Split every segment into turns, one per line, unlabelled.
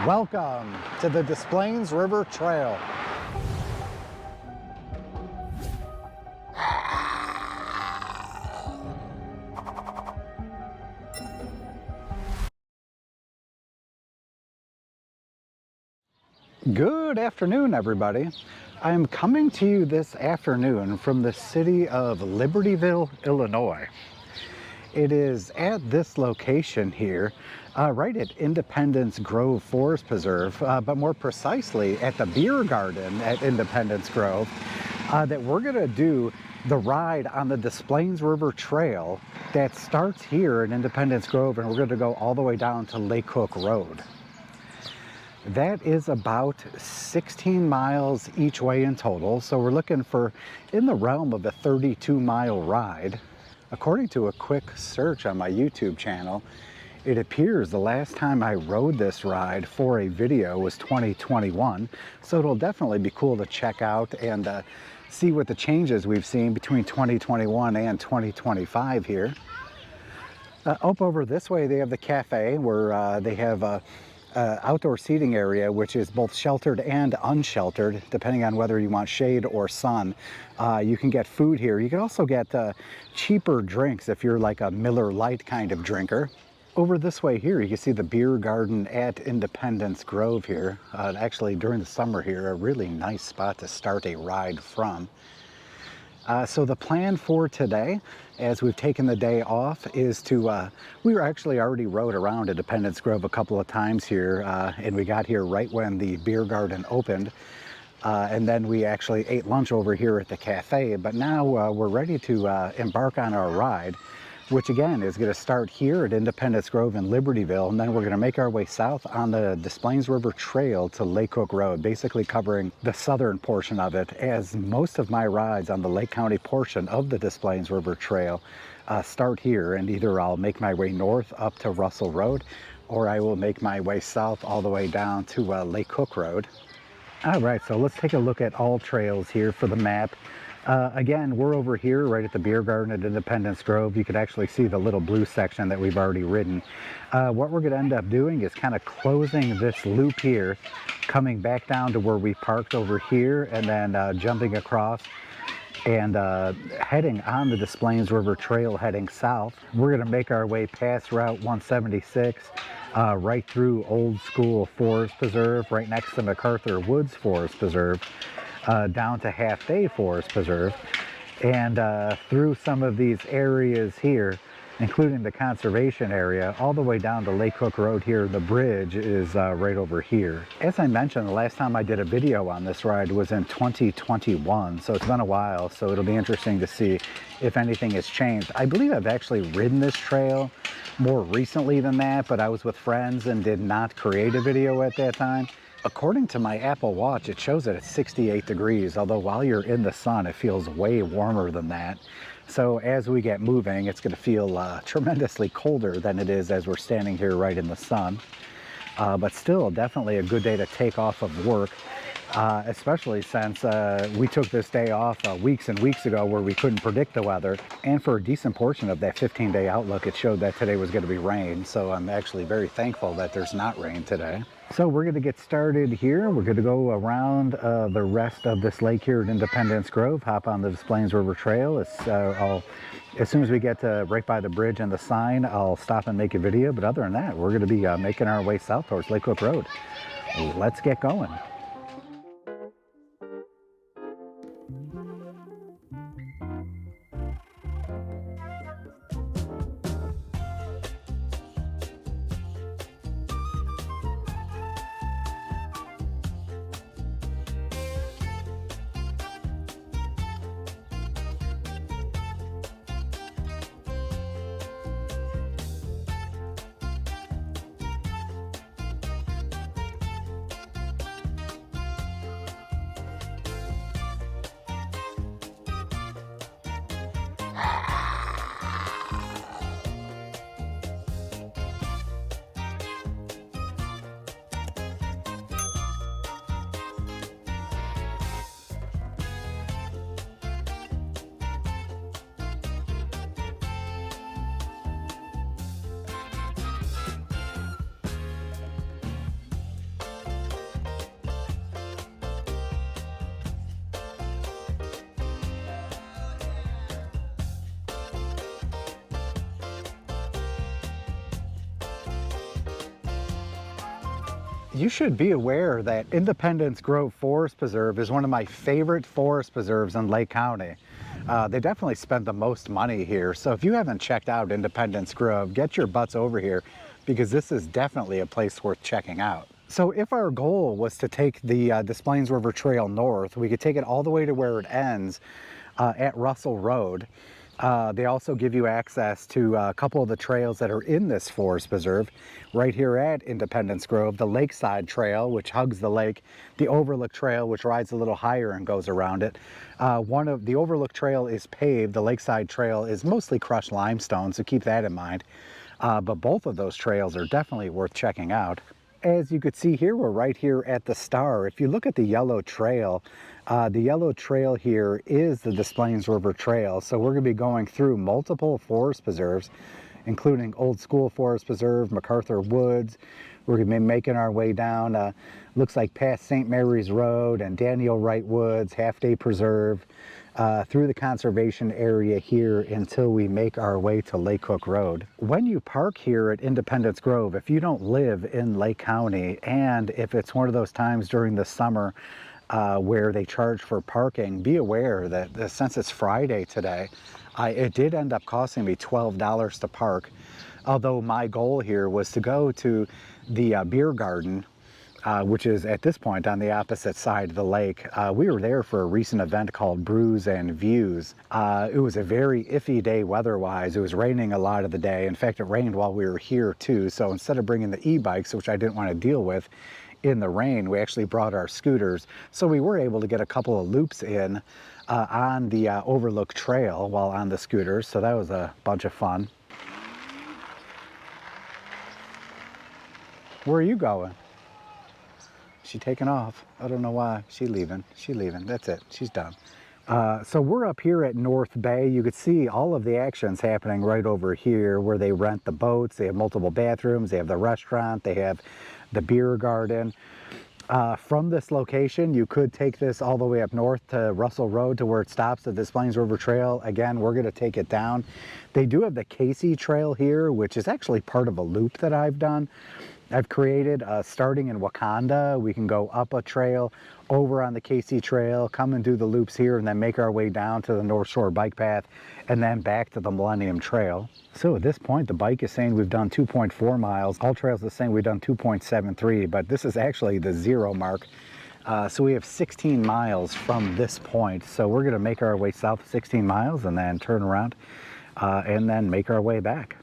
Welcome to the Des Plaines River Trail. Good afternoon, everybody. I'm coming to you this afternoon from the city of Libertyville, Illinois. It is at this location here, right at Independence Grove Forest Preserve, but more precisely at the beer garden at Independence Grove, that we're going to do the ride on the Des Plaines River Trail that starts here in Independence Grove, and we're going to go all the way down to Lake Cook Road. That is about 16 miles each way in total, so we're looking for in the realm of a 32-mile ride. According to a quick search on my YouTube channel, it appears the last time I rode this ride for a video was 2021, so it'll definitely be cool to check out and see what the changes we've seen between 2021 and 2025 here. Up over this way they have the cafe where they have a outdoor seating area, which is both sheltered and unsheltered, depending on whether you want shade or sun. You can get food here. You can also get cheaper drinks if you're like a Miller Lite kind of drinker. Over this way here, you can see the beer garden at Independence Grove here. Actually, during the summer here, a really nice spot to start a ride from. So the plan for today, as we've taken the day off, is to, we were actually already rode around Independence Grove a couple of times here, and we got here right when the beer garden opened. And then we actually ate lunch over here at the cafe, but now we're ready to embark on our ride, which again is going to start here at Independence Grove in Libertyville, and then we're going to make our way south on the Des Plaines River Trail to Lake Cook Road, basically covering the southern portion of it, as most of my rides on the Lake County portion of the Des Plaines River Trail start here, and either I'll make my way north up to Russell Road, or I will make my way south all the way down to Lake Cook Road. All right, so let's take a look at AllTrails here for the map. Again, we're over here right at the beer garden at Independence Grove. You could actually see the little blue section that we've already ridden. What we're going to end up doing is kind of closing this loop here, coming back down to where we parked over here, and then jumping across and heading on the Des Plaines River Trail heading south. We're going to make our way past Route 176, right through Old School Forest Preserve, right next to MacArthur Woods Forest Preserve, down to Half Day Forest Preserve, and through some of these areas here, including the conservation area, all the way down to Lake Cook Road here. The bridge is right over here. As I mentioned, the last time I did a video on this ride was in 2021, so it's been a while, so it'll be interesting to see if anything has changed. I believe I've actually ridden this trail more recently than that, but I was with friends and did not create a video at that time. According to my Apple Watch, it shows that it's 68 degrees, although while you're in the sun, it feels way warmer than that. So as we get moving, it's going to feel tremendously colder than it is as we're standing here right in the sun. But still, definitely a good day to take off of work, especially since we took this day off weeks and weeks ago where we couldn't predict the weather. And for a decent portion of that 15-day outlook, it showed that today was going to be rain. So I'm actually very thankful that there's not rain today. So we're going to get started here. We're going to go around the rest of this lake here at Independence Grove, hop on the Des Plaines River Trail. As soon as we get to right by the bridge and the sign, I'll stop and make a video. But other than that, we're going to be making our way south towards Lake Cook Road. Let's get going. You should be aware that Independence Grove Forest Preserve is one of my favorite forest preserves in Lake County. They definitely spend the most money here, so if you haven't checked out Independence Grove, get your butts over here because this is definitely a place worth checking out. So if our goal was to take the Des Plaines River Trail north, we could take it all the way to where it ends at Russell Road. They also give you access to a couple of the trails that are in this forest preserve. Right here at Independence Grove, the Lakeside Trail, which hugs the lake, the Overlook Trail, which rides a little higher and goes around it. One of the Overlook Trail is paved. The Lakeside Trail is mostly crushed limestone, so keep that in mind. But both of those trails are definitely worth checking out. As you could see here, we're right here at the Star. If you look at the yellow trail here is the Des Plaines River Trail. So we're going to be going through multiple forest preserves, including Old School Forest Preserve, MacArthur Woods. We're going to be making our way down, looks like past St. Mary's Road and Daniel Wright Woods, Half Day Preserve, through the conservation area here until we make our way to Lake Hook Road. When you park here at Independence Grove, if you don't live in Lake County, and if it's one of those times during the summer where they charge for parking, be aware that since it's Friday today, it did end up costing me $12 to park. Although my goal here was to go to the beer garden, which is at this point on the opposite side of the lake. We were there for a recent event called Brews and Views. It was a very iffy day weather-wise. It was raining a lot of the day. In fact, it rained while we were here too. So instead of bringing the e-bikes, which I didn't want to deal with in the rain, we actually brought our scooters. So we were able to get a couple of loops in on the Overlook Trail while on the scooters. So that was a bunch of fun. Where are you going? She taking off. I don't know why. She leaving. She leaving. That's it. She's done. So we're up here at North Bay. You could see all of the actions happening right over here where they rent the boats. They have multiple bathrooms. They have the restaurant. They have the beer garden. From this location, you could take this all the way up north to Russell Road to where it stops at the Des Plaines River Trail. Again, we're going to take it down. They do have the Casey Trail here, which is actually part of a loop that I've done. I've created, starting in Wakanda, we can go up a trail, over on the Casey Trail, come and do the loops here, and then make our way down to the North Shore Bike Path, and then back to the Millennium Trail. So at this point, the bike is saying we've done 2.4 miles. AllTrails is saying we've done 2.73, but this is actually the 0 mark. So we have 16 miles from this point. So we're going to make our way south 16 miles and then turn around and then make our way back.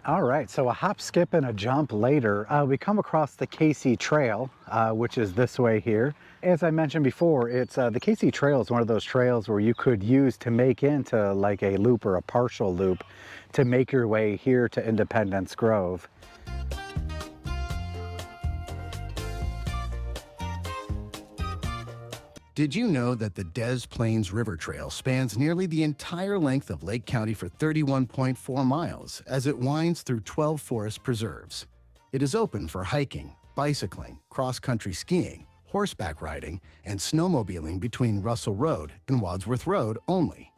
All right, so a hop, skip, and a jump later, we come across the Casey Trail, which is this way here. As I mentioned before, it's the Casey Trail is one of those trails where you could use to make into like a loop or a partial loop to make your way here to Independence Grove.
Did you know that the Des Plaines River Trail spans nearly the entire length of Lake County for 31.4 miles as it winds through 12 forest preserves? It is open for hiking, bicycling, cross-country skiing, horseback riding, and snowmobiling between Russell Road and Wadsworth Road only.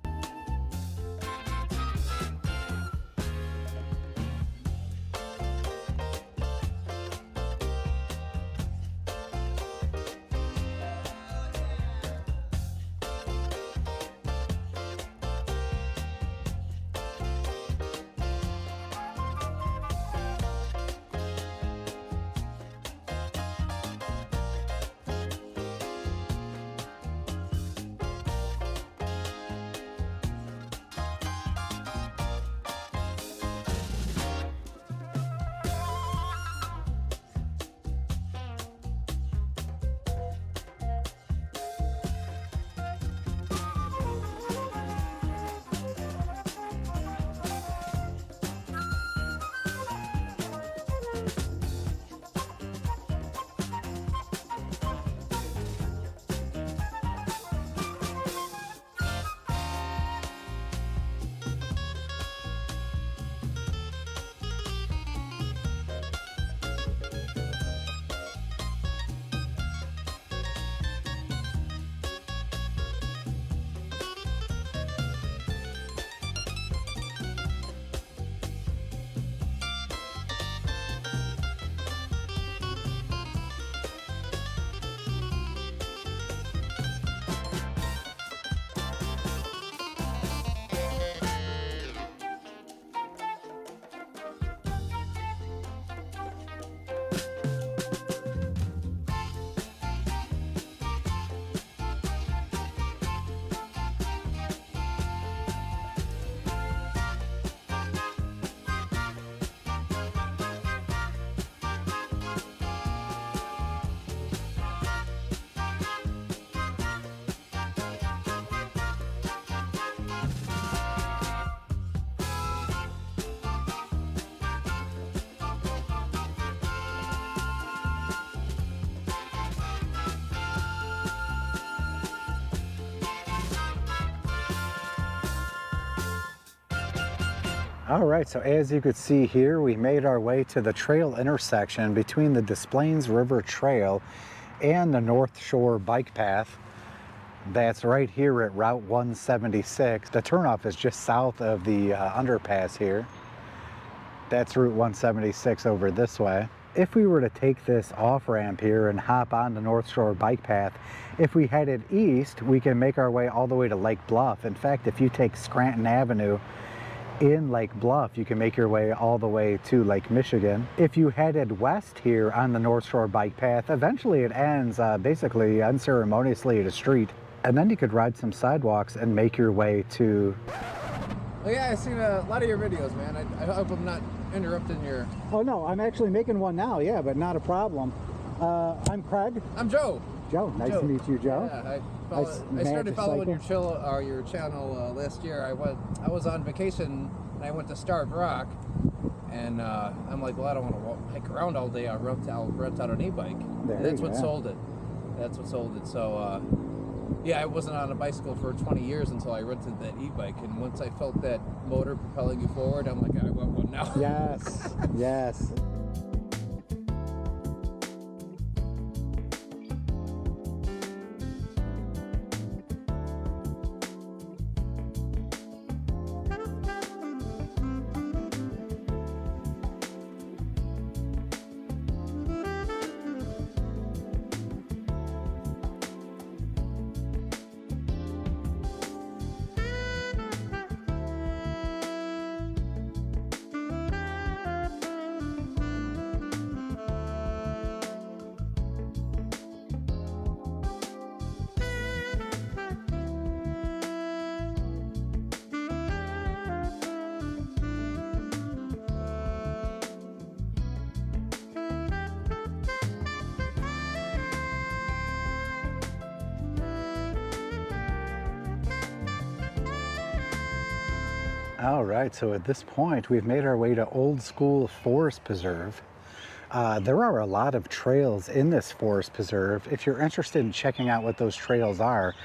All right, so as you could see here, we made our way to the trail intersection between the Des Plaines River Trail and the North Shore Bike Path. That's right here at Route 176. The turnoff is just south of the underpass here. That's Route 176 over this way. If we were to take this off-ramp here and hop on the North Shore Bike Path, if we headed east, we can make our way all the way to Lake Bluff. In fact, if you take Scranton Avenue in Lake Bluff, you can make your way all the way to Lake Michigan. If you headed west here on the North Shore Bike Path, eventually it ends basically unceremoniously at a street. And then you could ride some sidewalks and make your way to...
Oh yeah, I've seen a lot of your videos, man. I hope I'm not interrupting your...
Oh no, I'm actually making one now, yeah, but not a problem. I'm Craig.
I'm Joe.
Joe, nice to meet you, Joe.
Yeah, I started following your channel last year. I was on vacation and I went to Starved Rock, and I'm like, well, I don't want to hike around all day. I'll rent out an e-bike. That's what sold it. That's what sold it. So yeah, I wasn't on a bicycle for 20 years until I rented that e-bike, and once I felt that motor propelling you forward, I'm like, I want one now.
Yes, yes. All right, so at this point, we've made our way to Old School Forest Preserve. There are a lot of trails in this forest preserve. If you're interested in checking out what those trails are,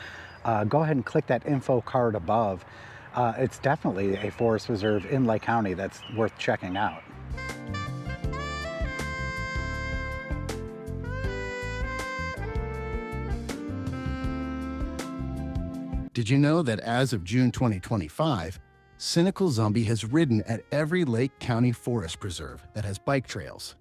go ahead and click that info card above. It's definitely a forest preserve in Lake County that's worth checking out.
Did you know that as of June 2025, Cynical Zombie has ridden at every Lake County Forest Preserve that has bike trails?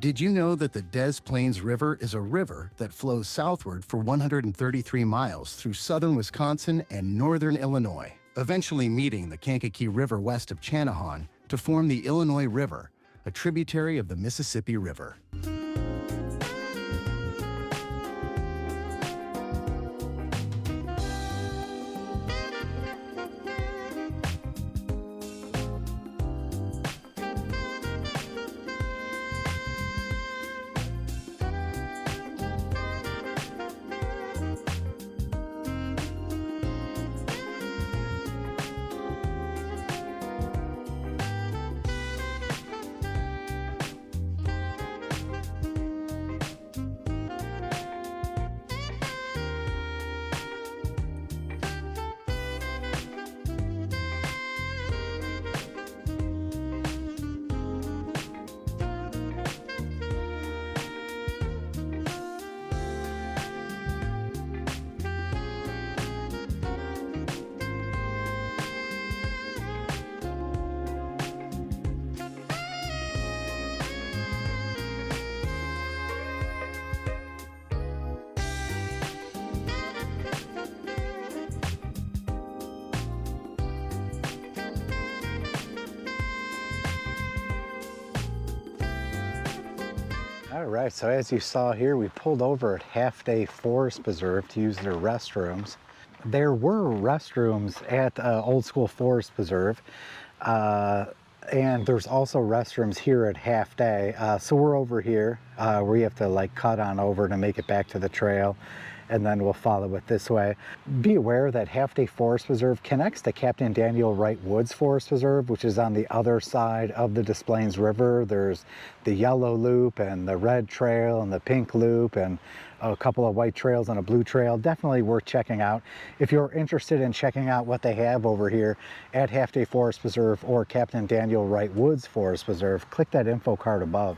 Did you know that the Des Plaines River is a river that flows southward for 133 miles through southern Wisconsin and northern Illinois, eventually meeting the Kankakee River west of Channahon to form the Illinois River, a tributary of the Mississippi River?
All right, so as you saw here, we pulled over at Half Day Forest Preserve to use their restrooms. There were restrooms at Old School Forest Preserve, and there's also restrooms here at Half Day. So we're over here where you have to like cut on over to make it back to the trail, and then we'll follow it this way. Be aware that Half Day Forest Preserve connects to Captain Daniel Wright Woods Forest Preserve, which is on the other side of the Des Plaines River. There's the yellow loop and the red trail and the pink loop and a couple of white trails and a blue trail. Definitely worth checking out. If you're interested in checking out what they have over here at Half Day Forest Preserve or Captain Daniel Wright Woods Forest Preserve, click that info card above.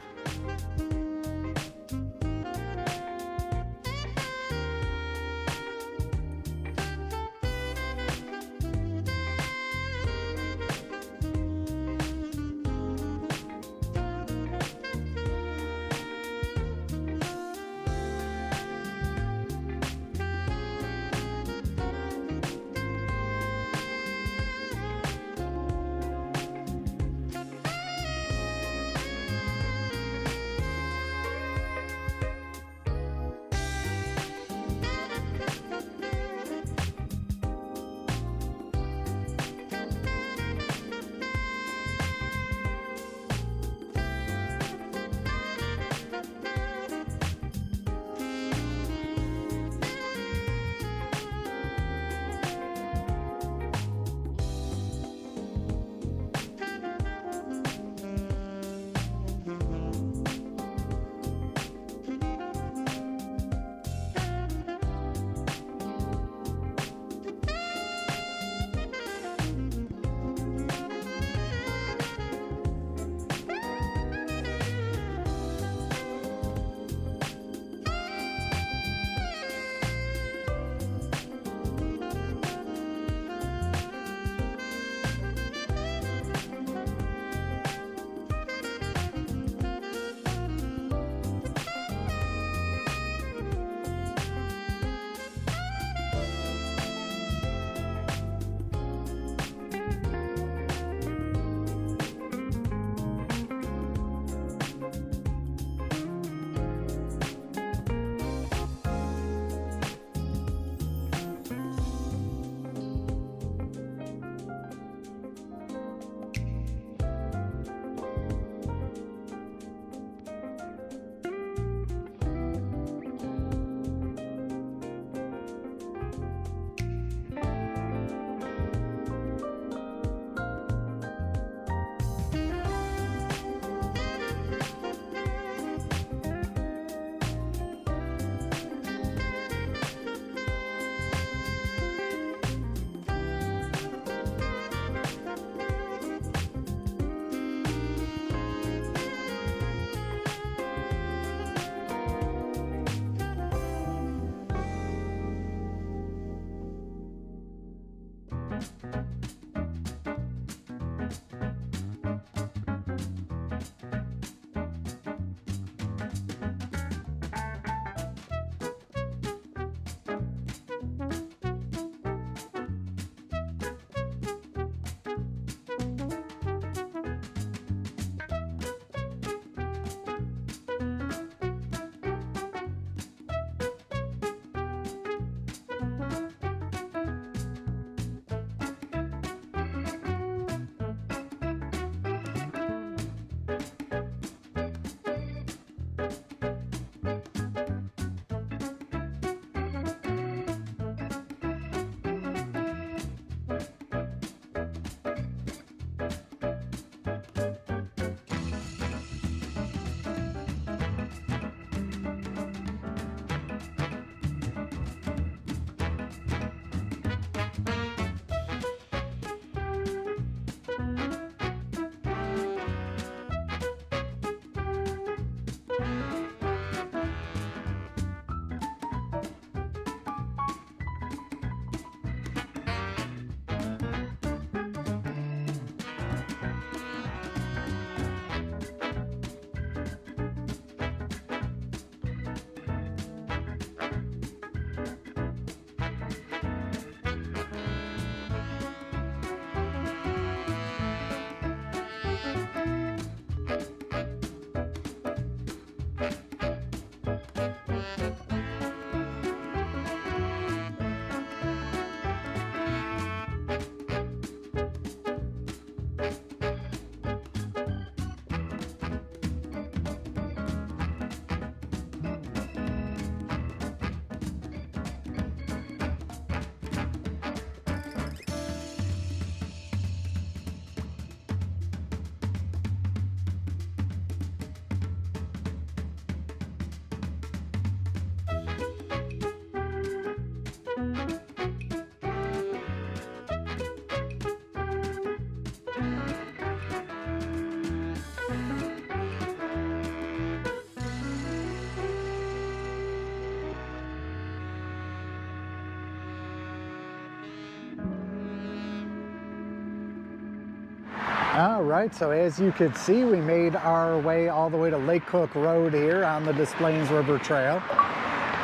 All right, so as you could see, we made our way all the way to Lake Cook Road here on the Des Plaines River Trail.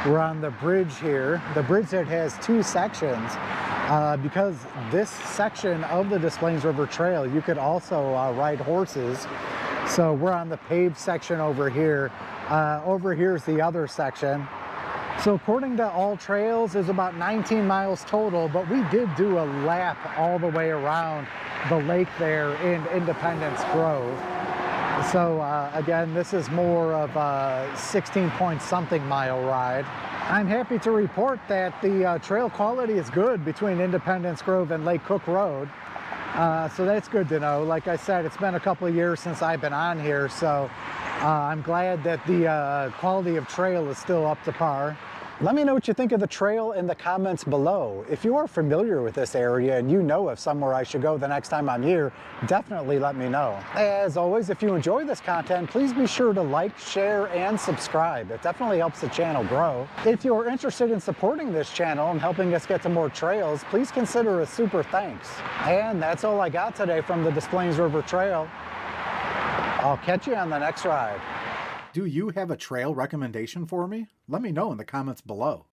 We're on the bridge here, the bridge that has two sections. Because this section of the Des Plaines River Trail, you could also ride horses. So we're on the paved section over here. Over here's the other section. So according to AllTrails, there's about 19 miles total, but we did do a lap all the way around the lake there in Independence Grove. So again, this is more of a 16-point-something mile ride. I'm happy to report that the trail quality is good between Independence Grove and Lake Cook Road. So that's good to know. Like I said, it's been a couple of years since I've been on here, so I'm glad that the quality of trail is still up to par. Let me know what you think of the trail in the comments below. If you are familiar with this area and you know of somewhere I should go the next time I'm here, definitely let me know. As always, if you enjoy this content, please be sure to like, share, and subscribe. It definitely helps the channel grow. If you're interested in supporting this channel and helping us get to more trails, please consider a super thanks. And that's all I got today from the Des Plaines River Trail. I'll catch you on the next ride. Do you have a trail recommendation for me? Let me know in the comments below.